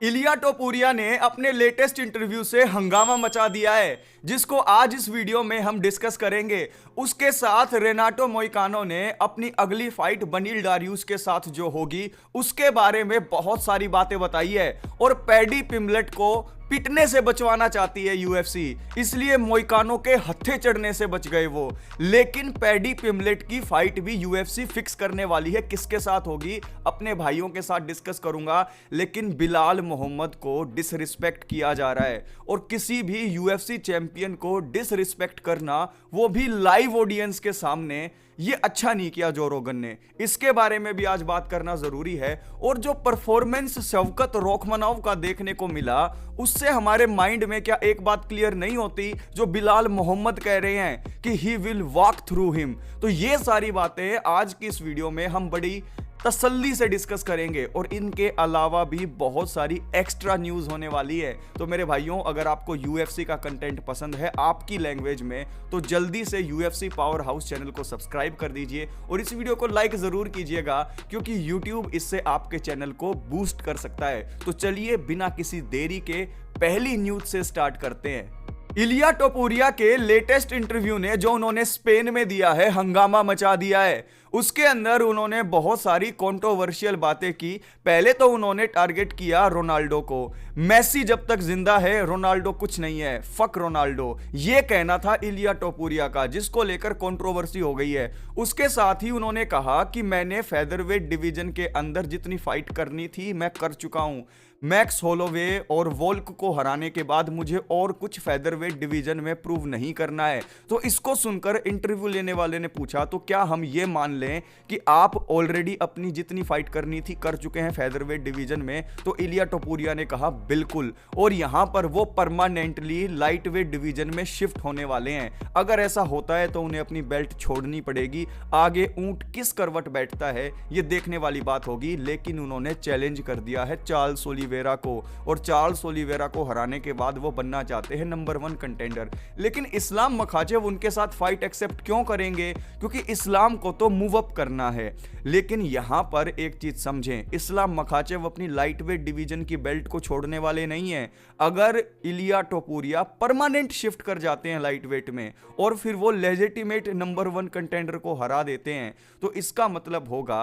इलिया टोपुरिया ने अपने latest interview से हंगामा मचा दिया है, जिसको आज इस वीडियो में हम डिस्कस करेंगे। उसके साथ रेनाटो मोइकानो ने अपनी अगली फाइट बनील डारियस के साथ जो होगी उसके बारे में बहुत सारी बातें बताई है, और पैडी पिम्बलेट को पिटने से बचवाना चाहती है यूएफसी, इसलिए मोइकानो के हत्थे चढ़ने से बच गए वो। लेकिन पैडी पिम्बलेट की फाइट भी यूएफसी फिक्स करने वाली है, किसके साथ होगी अपने भाइयों के साथ डिस्कस करूंगा। लेकिन बिलाल मोहम्मद को डिसरिस्पेक्ट किया जा रहा है, और किसी भी यूएफसी चैंपियन को डिसरिस्पेक्ट करना, वो भी लाइव ऑडियंस के सामने, ये अच्छा नहीं किया जो रोगन ने। इसके बारे में भी आज बात करना जरूरी है। और जो परफॉर्मेंस शवकत रोखमनोव का देखने को मिला, उससे हमारे माइंड में क्या एक बात क्लियर नहीं होती जो बिलाल मोहम्मद कह रहे हैं कि he will walk through him. तो ये सारी बातें आज की इस वीडियो में हम बड़ी तसल्ली से डिस्कस करेंगे, और इनके अलावा भी बहुत सारी एक्स्ट्रा न्यूज होने वाली है। तो मेरे भाइयों, अगर आपको यूएफसी का कंटेंट पसंद है आपकी लैंग्वेज में, तो जल्दी से यूएफसी पावर हाउस चैनल को सब्सक्राइब कर दीजिए और इस वीडियो को लाइक जरूर कीजिएगा, क्योंकि यूट्यूब इससे आपके चैनल को बूस्ट कर सकता है। तो चलिए बिना किसी देरी के पहली न्यूज से स्टार्ट करते हैं। इलिया टोपुरिया के लेटेस्ट इंटरव्यू ने जो उन्होंने स्पेन में दिया है, हंगामा मचा दिया है। उसके अंदर उन्होंने बहुत सारी कंट्रोवर्शियल बातें की। पहले तो उन्होंने टारगेट किया रोनाल्डो को। मेसी जब तक जिंदा है रोनाल्डो कुछ नहीं है, फक रोनाल्डो, ये कहना था इलिया टोपुरिया का, जिसको लेकर कंट्रोवर्सी हो गई है। उसके साथ ही उन्होंने कहा कि मैंने फेदरवेट डिवीजन के अंदर जितनी फाइट करनी थी मैं कर चुका हूं। मैक्स होलोवे और वोल्क को हराने के बाद मुझे और कुछ फेदरवेट डिवीजन में प्रूव नहीं करना है। तो इसको सुनकर इंटरव्यू लेने वाले ने पूछा, तो क्या हम ये मान लें कि आप ऑलरेडी अपनी जितनी फाइट करनी थी कर चुके हैं फेदरवेट डिवीजन में? तो इलिया टोपुरिया ने कहा बिल्कुल, और यहां पर वो परमानेंटली लाइट वेट डिवीजन में शिफ्ट होने वाले हैं। अगर ऐसा होता है तो उन्हें अपनी बेल्ट छोड़नी पड़ेगी। आगे ऊंट किस करवट बैठता है ये देखने वाली बात होगी। लेकिन उन्होंने चैलेंज कर दिया है चार्ल्स ओलिवेरा को, और चार्ल्स ओलिवेरा को हराने के बाद वो बनना चाहते हैं नंबर 1 कंटेंडर। लेकिन इस्लाम मखाचेव उनके साथ फाइट एक्सेप्ट क्यों करेंगे? क्योंकि इस्लाम को तो मूव अप करना है। लेकिन यहां पर एक चीज समझें, इस्लाम मखाचेव अपनी लाइट वेट डिवीजन की बेल्ट को छोड़ने वाले नहीं है। अगर इलिया टोपुरिया परमानेंट शिफ्ट कर जाते हैं लाइट वेट में और फिर वो लेजिटिमेट नंबर 1 कंटेंडर को हरा देते हैं, तो इसका मतलब होगा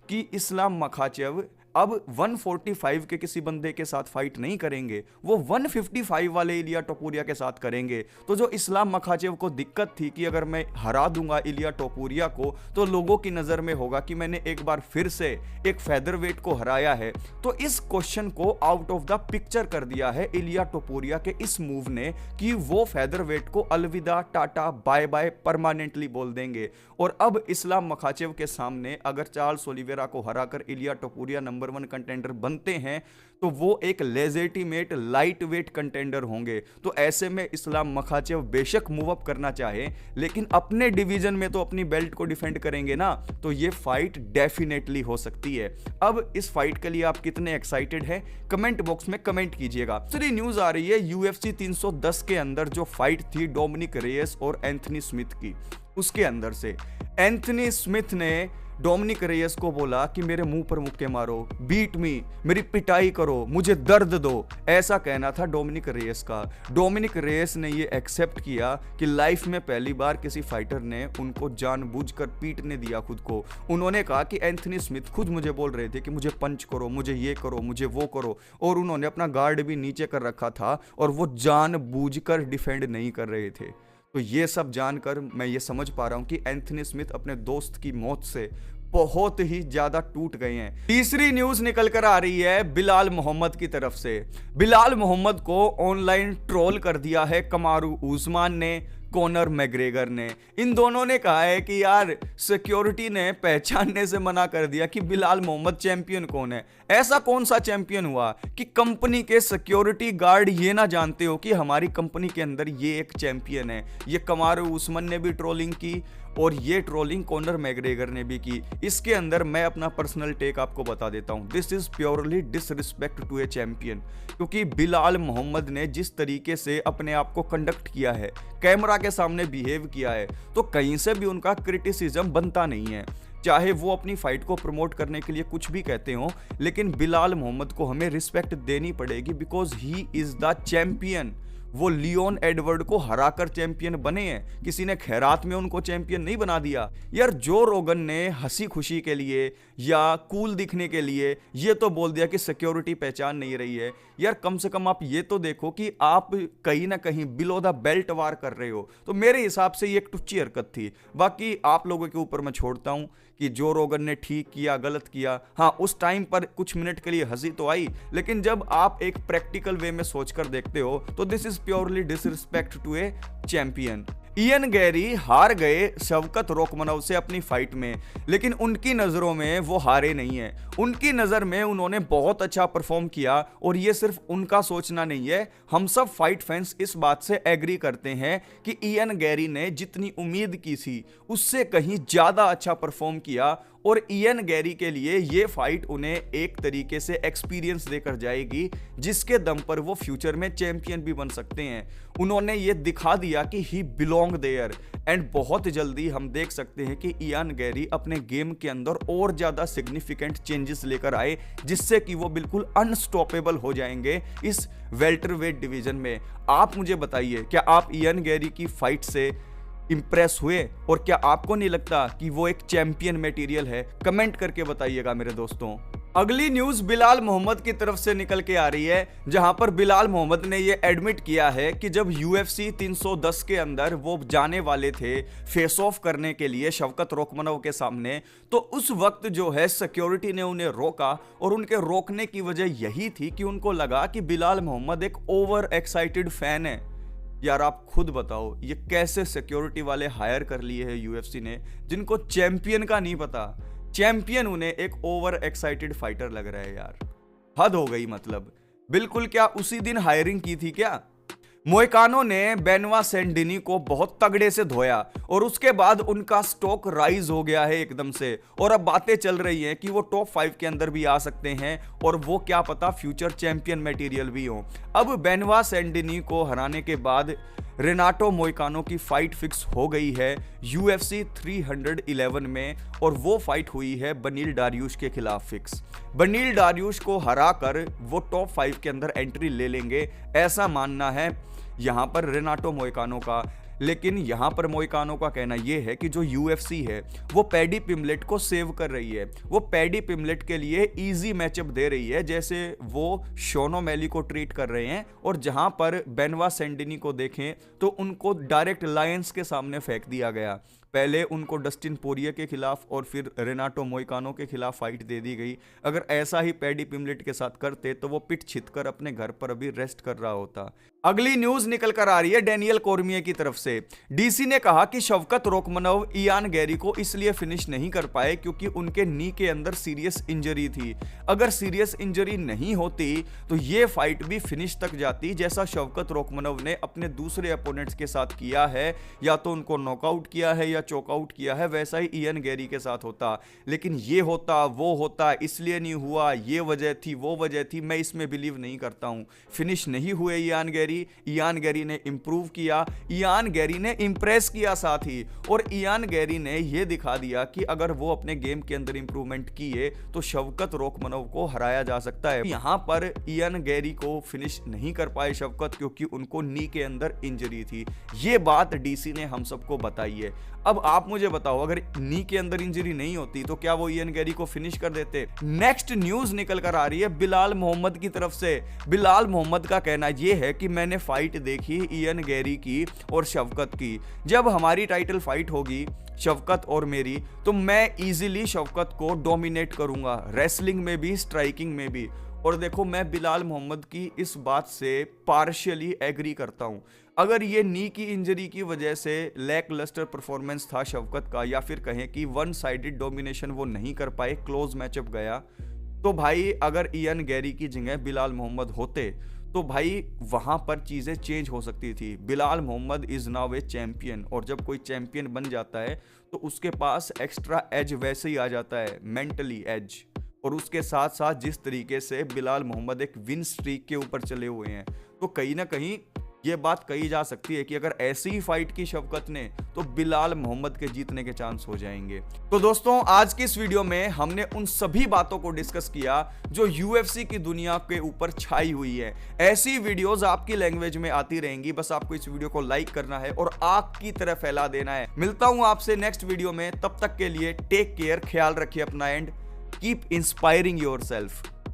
कि इस्लाम मखाचेव अब 145 के किसी बंदे के साथ फाइट नहीं करेंगे, वो 155 वाले इलिया टोपुरिया के साथ करेंगे। तो जो इस्लाम मखाचेव को दिक्कत थी कि अगर मैं हरा दूंगा इलिया टोपुरिया को तो लोगों की नजर में होगा कि मैंने एक बार फिर से एक फेदरवेट को हराया है, तो इस क्वेश्चन को आउट ऑफ द पिक्चर कर दिया है इलिया टोपुरिया के इस मूव ने, कि वो फेदरवेट को अलविदा, टाटा, बाय बाय परमानेंटली बोल देंगे। और अब इस्लाम मखाचेव के सामने अगर चार्ल्स ओलिवेरा को हराकर इलिया टोपुरिया नंबर 1 कंटेंडर बनते हैं तो वो एक लेजिटिमेट लाइट वेट कंटेंडर होंगे। तो ऐसे में इस्लाम मखाचेव बेशक मूव अप करना चाहे, लेकिन अपने डिवीजन में तो अपनी बेल्ट को डिफेंड करेंगे ना, तो ये फाइट डेफिनेटली हो सकती है। अब इस फाइट के लिए आप कितने एक्साइटेड हैं कमेंट बॉक्स में कमेंट कीजिएगा। दूसरी न्यूज आ रही है यूएफसी 310 के अंदर जो फाइट थी डोमिनिक रेयस और एंथनी स्मिथ की, उसके अंदर से एंथनी स्मिथ ने डोमिनिक रेयस को बोला कि मेरे मुंह पर मुक्के मारो, बीट मी, मेरी पिटाई करो, मुझे दर्द दो, ऐसा कहना था डोमिनिक रेयस का। डोमिनिक रेयस ने ये एक्सेप्ट किया कि लाइफ में पहली बार किसी फाइटर ने उनको जानबूझकर पीटने दिया खुद को। उन्होंने कहा कि एंथनी स्मिथ खुद मुझे बोल रहे थे कि मुझे पंच करो, मुझे ये करो, मुझे वो करो, और उन्होंने अपना गार्ड भी नीचे कर रखा था और वो जानबूझकर डिफेंड नहीं कर रहे थे। तो ये सब जानकर मैं ये समझ पा रहा हूं कि एंथनी स्मिथ अपने दोस्त की मौत से बहुत ही ज्यादा टूट गए हैं। तीसरी न्यूज निकल कर आ रही है बिलाल मोहम्मद की तरफ से। बिलाल मोहम्मद को ऑनलाइन ट्रोल कर दिया है कमारू उस्मान ने, कॉनर मैग्रेगर ने। इन दोनों ने कहा है कि यार सिक्योरिटी ने पहचानने से मना कर दिया कि बिलाल मोहम्मद चैंपियन कौन है। ऐसा कौन सा चैंपियन हुआ कि कंपनी के सिक्योरिटी गार्ड ये ना जानते हो कि हमारी कंपनी के अंदर ये एक चैंपियन है। ये कमारू उस्मान ने भी ट्रोलिंग की और ये ट्रोलिंग कॉनर मैग्रेगर ने भी की। इसके अंदर मैं अपना पर्सनल टेक आपको बता देता हूं, this is purely disrespect to a champion. क्योंकि बिलाल मोहम्मद ने जिस तरीके से अपने आप को कंडक्ट किया है, कैमरा के सामने बिहेव किया है, तो कहीं से भी उनका क्रिटिसिज्म बनता नहीं है। चाहे वो अपनी फाइट को प्रमोट करने के लिए कुछ भी कहते हो, लेकिन बिलाल मोहम्मद को हमें रिस्पेक्ट देनी पड़ेगी because he is the champion. वो लियोन एडवर्ड को हराकर चैंपियन बने हैं, किसी ने खैरात में उनको चैंपियन नहीं बना दिया। यार जो रोगन ने हंसी खुशी के लिए या कूल दिखने के लिए ये तो बोल दिया कि सिक्योरिटी पहचान नहीं रही है। यार कम से कम आप ये तो देखो कि आप कहीं ना कहीं बिलो द बेल्ट वार कर रहे हो। तो मेरे हिसाब से ये एक टुच्ची हरकत थी। बाकी आप लोगों के ऊपर मैं छोड़ता हूं कि जो रोगन ने ठीक किया गलत किया। हाँ, उस टाइम पर कुछ मिनट के लिए हंसी तो आई, लेकिन जब आप एक प्रैक्टिकल वे में सोचकर देखते हो तो this is purely disrespect to a champion. Ian Garry हार गए शवकत रोकमनव से अपनी फाइट में, लेकिन उनकी नज़रों में वो हारे नहीं है। उनकी नज़र में उन्होंने बहुत अच्छा परफॉर्म किया और ये सिर्फ उनका सोचना नहीं है, हम सब फाइट फैंस इस बात से एग्री करते हैं कि इयन गैरी ने जितनी उम्मीद की थी उससे कहीं ज़्यादा अच्छा परफॉर्म किया। और इयन गैरी के लिए ये फाइट उन्हें एक तरीके से एक्सपीरियंस देकर जाएगी जिसके दम पर वो फ्यूचर में चैंपियन भी बन सकते हैं। उन्होंने ये दिखा दिया कि ही बिलोंग देयर एंड बहुत जल्दी हम देख सकते हैं कि इयन गैरी अपने गेम के अंदर और ज़्यादा सिग्निफिकेंट चेंजेस लेकर आए जिससे कि वो बिल्कुल अनस्टॉपेबल हो जाएंगे इस वेल्टरवेट डिवीजन में। आप मुझे बताइए, क्या आप इयन गैरी की फाइट से इंप्रेस हुए और क्या आपको नहीं लगता कि वो एक चैंपियन मटेरियल है? कमेंट करके बताइएगा मेरे दोस्तों। अगली न्यूज बिलाल मोहम्मद की तरफ से निकल के आ रही है, जहां पर बिलाल मोहम्मद ने ये एडमिट किया है कि जब UFC 310 के अंदर वो जाने वाले थे फेस ऑफ करने के लिए शवकत रोकमनव के सामने, तो उस वक्त जो है सिक्योरिटी ने उन्हें रोका और उनके रोकने की वजह यही थी कि उनको लगा कि बिलाल मोहम्मद एक ओवर एक्साइटेड फैन है। यार आप खुद बताओ ये कैसे सिक्योरिटी वाले हायर कर लिए हैं UFC ने, जिनको चैंपियन का नहीं पता। चैंपियन उन्हें एक ओवर एक्साइटेड फाइटर लग रहा है। यार हद हो गई। मतलब बिल्कुल क्या उसी दिन हायरिंग की थी क्या? मोइकानो ने बेनवा सेंडिनी को बहुत तगड़े से धोया और उसके बाद उनका स्टॉक राइज हो गया है एकदम से, और अब बातें चल रही हैं कि वो टॉप 5 के अंदर भी आ सकते हैं और वो क्या पता फ्यूचर चैंपियन मटेरियल भी हो। अब बेनवा सेंडिनी को हराने के बाद रेनाटो मोइकानो की फाइट फिक्स हो गई है UFC 311 में, और वो फाइट हुई है बनील डारियुश के खिलाफ फिक्स। बनील डारियुश को हराकर वो टॉप 5 के अंदर एंट्री ले लेंगे, ऐसा मानना है यहाँ पर रेनाटो मोइकानो का। लेकिन यहाँ पर मोइकानो का कहना यह है कि जो UFC है वो पैडी पिमलेट को सेव कर रही है। वो पैडी पिमलेट के लिए इजी मैचअप दे रही है जैसे वो शोनो मैली को ट्रीट कर रहे हैं, और जहाँ पर बेनवा सेंडिनी को देखें तो उनको डायरेक्ट लायंस के सामने फेंक दिया गया। पहले उनको डस्टिन पोरिये के खिलाफ और फिर रेनाटो मोइकानो के खिलाफ फाइट दे दी गई। अगर ऐसा ही पैडी पिमलेट के साथ करते तो वो पिट छितकर अपने घर पर अभी रेस्ट कर रहा होता। अगली न्यूज निकल कर आ रही है डैनियल कॉर्मिये की तरफ से। डीसी ने कहा कि शवकत रोकमनव इयान गैरी को इसलिए फिनिश नहीं कर पाए क्योंकि उनके नी के अंदर सीरियस इंजरी थी। अगर सीरियस इंजरी नहीं होती तो ये फाइट भी फिनिश तक जाती, जैसा शवकत रोकमनव ने अपने दूसरे अपोनेंट्स के साथ किया है। या तो उनको नॉकआउट किया है या चॉकआउट किया है, वैसा ही इयान गैरी के साथ होता। लेकिन ये होता वो होता इसलिए नहीं हुआ, ये वजह थी वो वजह थी, मैं इसमें बिलीव नहीं करता हूं। फिनिश नहीं हुए इयान गैरी ने इंप्रूव किया, इयान गैरी ने इंप्रेस किया साथ ही, और इयान गैरी ने यह दिखा दिया कि अगर वो अपने गेम के अंदर इंप्रूवमेंट किए तो शवकत रोकमनव को हराया जा सकता है। यहां पर इयान गैरी को फिनिश नहीं कर पाए शवकत क्योंकि उनको नी के अंदर इंजरी थी। ये बात डीसी ने हम सबको बताई है। अब आप मुझे बताओ, अगर नी के अंदर इंजरी नहीं होती तो क्या वो इयान गैरी को फिनिश कर देते? नेक्स्ट न्यूज निकल कर आ रही है बिलाल मोहम्मद की तरफ से। बिलाल मोहम्मद का कहना यह है कि मैंने फाइट देखी इयान गैरी की और शवकत की। जब हमारी टाइटल फाइट होगी शवकत और मेरी, तो मैं इजीली शवकत को डोमिनेट करूंगा, रेसलिंग में भी स्ट्राइकिंग में भी। और देखो, मैं बिलाल मोहम्मद की इस बात से पार्शियली एग्री करता हूं। अगर ये नी की इंजरी की वजह से लैक लस्टर परफॉर्मेंस था शवकत का, या फिर कहें कि वन साइडेड डोमिनेशन वो नहीं कर पाए, क्लोज मैचअप गया, तो भाई अगर इयान गैरी की जगह बिलाल मोहम्मद होते तो भाई वहां पर चीजें चेंज हो सकती थी। Bilal Mohammad is now a champion, और जब कोई चैंपियन बन जाता है तो उसके पास एक्स्ट्रा एज वैसे ही आ जाता है, मेंटली एज। और उसके साथ साथ जिस तरीके से बिलाल मोहम्मद एक विन स्ट्रीक के ऊपर चले हुए हैं, तो कहीं ना कहीं ये बात कही जा सकती है कि अगर ऐसी ही फाइट की शफकत ने तो बिलाल मोहम्मद के जीतने के चांस हो जाएंगे। तो दोस्तों आज की इस वीडियो में हमने उन सभी बातों को डिस्कस किया जो यूएफसी की दुनिया के ऊपर छाई हुई है। ऐसी वीडियोस आपकी लैंग्वेज में आती रहेंगी, बस आपको इस वीडियो को लाइक करना है और आग की तरह फैला देना है। मिलता हूं आपसे नेक्स्ट वीडियो में, तब तक के लिए टेक केयर, ख्याल रखिए अपना एंड कीप इंस्पायरिंग योरसेल्फ।